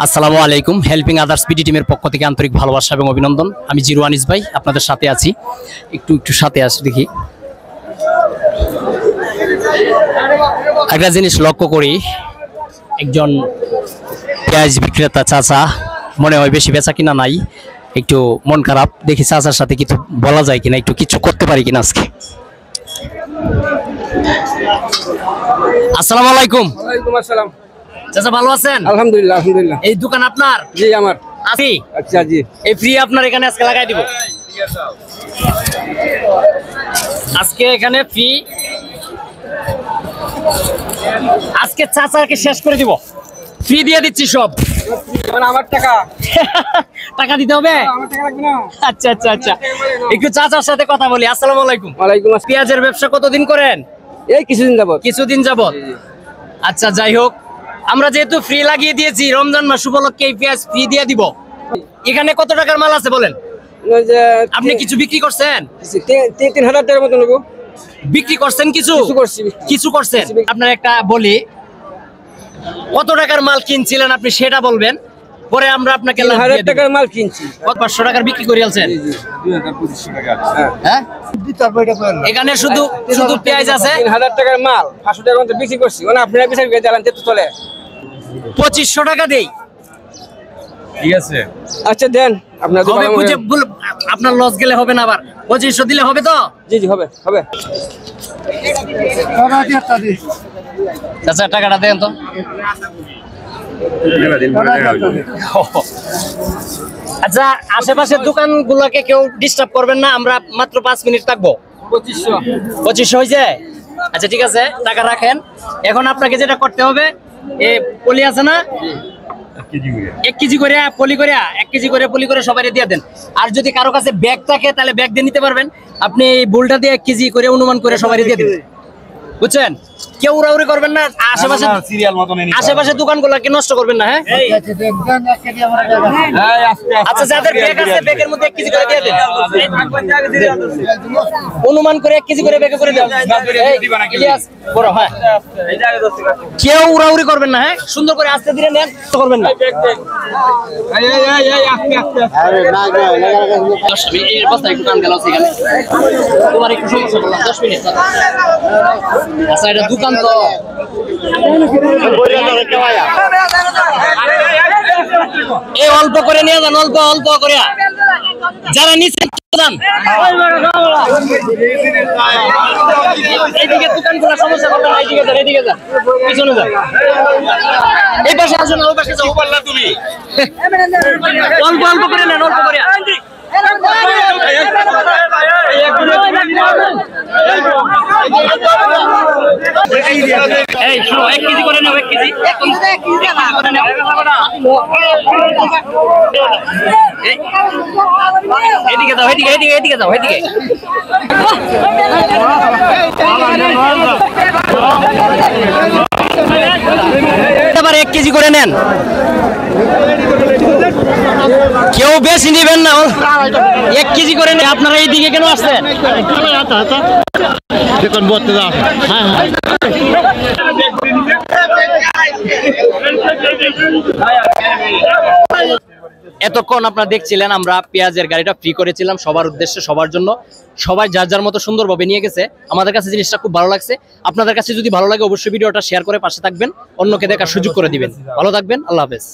আসসালামু আলাইকুম। Helping others BD টিমের পক্ষ থেকে আন্তরিক ভালোবাসা এবং অভিনন্দন। আমি জিরো আনিস ভাই আপনাদের সাথে আছি। একটু সাথে আসি দেখি। একটা জিনিস লক্ষ্য করি, একজন পেঁয়াজ বিক্রেতা চাচা, মনে হয় বেশি বেচা কিনা নাই, একটু মন খারাপ। দেখি চাচার সাথে কিছু বলা যায় কিনা, একটু কিছু করতে পারি কিনা আজকে। আসসালামু আলাইকুম। ওয়ালাইকুম আসসালাম। চাচা ভালো আছেন? আলহামদুলিল্লাহ আলহামদুলিল্লাহ। এই দোকান আপনার? জি আমার। আছি। আচ্ছা জি। এই ফ্রি আপনার এখানে আজকে লাগাই দিব। আজকে এখানে ফ্রি, আজকে চাচাকে শেষ করে দিব, ফ্রি দিয়ে দিচ্ছি সব। মানে আমার টাকা টাকা দিতে হবে? আমার টাকা লাগবে না। আচ্ছা আচ্ছা আচ্ছা, একটু চাচার সাথে কথা বলি। আসসালামু আলাইকুম। ওয়ালাইকুম আসসালাম। পেঁয়াজের ব্যবসা কতদিন করেন? এই কিছুদিন যাবত। কিছুদিন যাবত। আচ্ছা, যাই হোক, আমরা যেহেতু ফ্রি লাগিয়ে দিয়েছি, রমজান মাস উপলক্ষে এই পেঁয়াজ ফ্রি দিয়ে দিব। এখানে কত টাকার মাল আছে বলেন? ওই যে আপনি কিছু বিক্রি করছেন? 3,000 টাকার মতো নেবো। বিক্রি করছেন কিছু? কিছু করছি। কিছু করছেন। আপনার একটা বলি, কত টাকার মাল কিনছিলেন আপনি সেটা বলবেন, পরে আমরা আপনাকে 3,000 টাকার মাল কিনছি। কত 500 টাকার বিক্রি করে আলছেন? জি জি 2,000-2,500 টাকা। হ্যাঁ, এখানে শুধু শুধু পেঁয়াজ আছে। 3,000 টাকার মাল 500 টাকার মতো বিক্রি করছি। মানে আপনারা বিচার করে দিলেন তো চলে। 2500 টাকা দেই। ঠিক আছে, আচ্ছা দেন আপনার হবে, বুঝে আপনার লস গেলে হবে না আবার। 2500 দিলে হবে তো? জি জি হবে হবে। চাচা টাকাটা দেন তো। আচ্ছা, আশেপাশের দোকানগুলোকে কেউ ডিস্টার্ব করবেন না, আমরা মাত্র 5 মিনিট থাকবো। 2500 হয়েছে? আচ্ছা ঠিক আছে, টাকা রাখেন। এখন আপনাকে যেটা করতে হবে, এই পলি আছে না, 1 কেজি করে পলি করে, 1 কেজি করে পলি করে সবাই দিয়ে দেন। আর যদি কারো কাছে ব্যাগ থাকে তাহলে ব্যাগ দিয়ে নিতে পারবেন। আপনি এই বোলটা দিয়ে 1 কেজি করে অনুমান করে সবাই দিয়ে দেবেন, বুঝছেন? কেউ উড়াউড়ি করবেন না, আশেপাশে দোকানগুলোকে নষ্ট করবেন না। হ্যাঁ, আচ্ছা, যাদের ব্যাগ আছে ব্যাগের মধ্যে 1 কেজি করে দিয়ে দেন, অনুমান করে 1 কেজি করে ব্যাগে করে দেন। ইলিয়াস বড়, হ্যাঁ, কেউ উড়াউড়ি করবেন না। হ্যাঁ, সুন্দর করে আস্তে ধীরে নেন, করবেন না। এই বস্তা একটু কান গেল সেখানে, তোমার একটু সমস্যা করলাম, 10 মিনিট। আচ্ছা, এটা দোকান তো, এই অল্প করে নিয়ে যান, অল্প অল্প করে। যারা নিচ্ছেন এইদিকে দোকানগুলো সমস্যা করবে না, এইদিকে যান, এইদিকে যান, পিছনে যান, এই পাশে আসুন, ওই পাশে যাও, তুমি অল্প অল্প করে নেন, অল্প করে। এই শোনো, 1 কেজি করে নাও, 1 কেজি করে নাও। এদিকে যাও, এদিকে এদিকে এদিকে যাও, এদিকে। এবার 1 কেজি করে নেন, কেউ বেশি নিবেন না, 1 কেজি করে নেন। আপনারা এইদিকে কেন আসছেন? এতক্ষণ আপনারা দেখছিলেন আমরা পেঁয়াজের গাড়িটা ফ্রি করেছিলাম সবার উদ্দেশ্যে, সবার জন্য। সবাই যার যার মতো সুন্দরভাবে নিয়ে গেছে। আমাদের কাছে জিনিসটা খুব ভালো লাগছে। আপনাদের কাছে যদি ভালো লাগে অবশ্যই ভিডিওটা শেয়ার করে পাশে থাকবেন, অন্যকে দেখার সুযোগ করে দিবেন। ভালো থাকবেন, আল্লাহ হাফেজ।